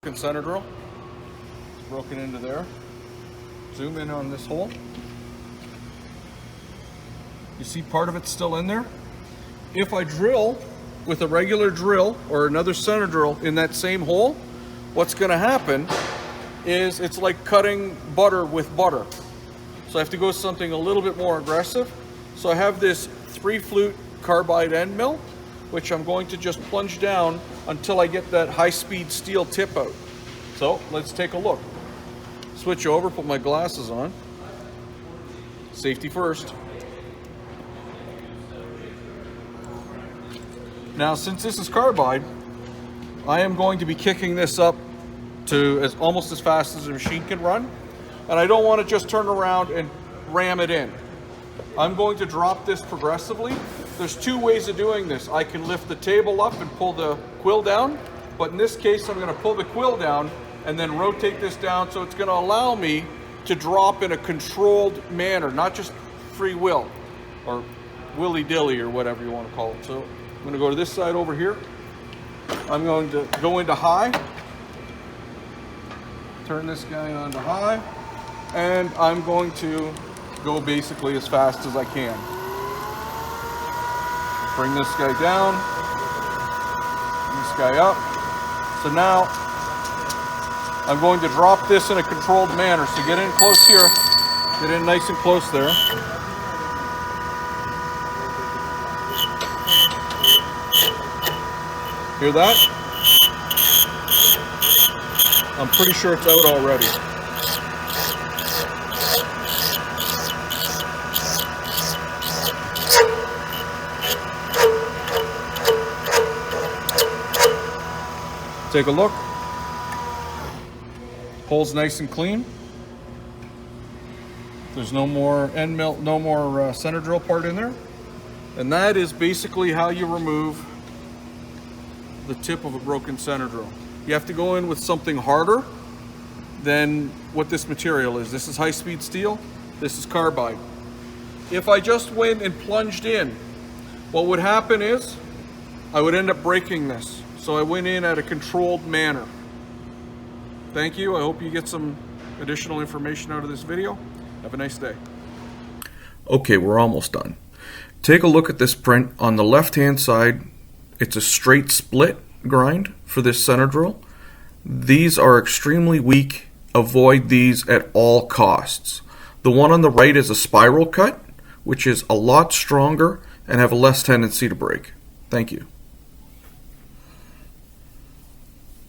Center drill. It's broken into there. Zoom in on this hole. You see part of it's still in there. If I drill with a regular drill or another center drill in that same hole, what's going to happen is it's like cutting butter with butter. So I have to go something a little bit more aggressive. So I have this 3-flute carbide end mill, which I'm going to just plunge down until I get that high-speed steel tip out. So let's take a look. Switch over, put my glasses on. Safety first. Now, since this is carbide, I am going to be kicking this up to almost as fast as the machine can run. And I don't want to just turn around and ram it in. I'm going to drop this progressively. There's 2 ways of doing this. I can lift the table up and pull the quill down, but in this case, I'm going to pull the quill down and then rotate this down, so it's going to allow me to drop in a controlled manner, not just free will or willy-dilly or whatever you want to call it. So I'm going to go to this side over here. I'm going to go into high, turn this guy on to high, and I'm going to go basically as fast as I can. Bring this guy down, bring this guy up. So now I'm going to drop this in a controlled manner. So get in close here, get in nice and close there. Hear that? I'm pretty sure it's out already. Take a look. Hole's nice and clean. There's no more end mill, no more center drill part in there. And that is basically how you remove the tip of a broken center drill. You have to go in with something harder than what this material is. This is high-speed steel. This is carbide. If I just went and plunged in, what would happen is I would end up breaking this. So I went in at a controlled manner. Thank you. I hope you get some additional information out of this video. Have a nice day. Okay, we're almost done. Take a look at this print. On the left-hand side, it's a straight split grind for this center drill. These are extremely weak. Avoid these at all costs. The one on the right is a spiral cut, which is a lot stronger and have a less tendency to break. Thank you.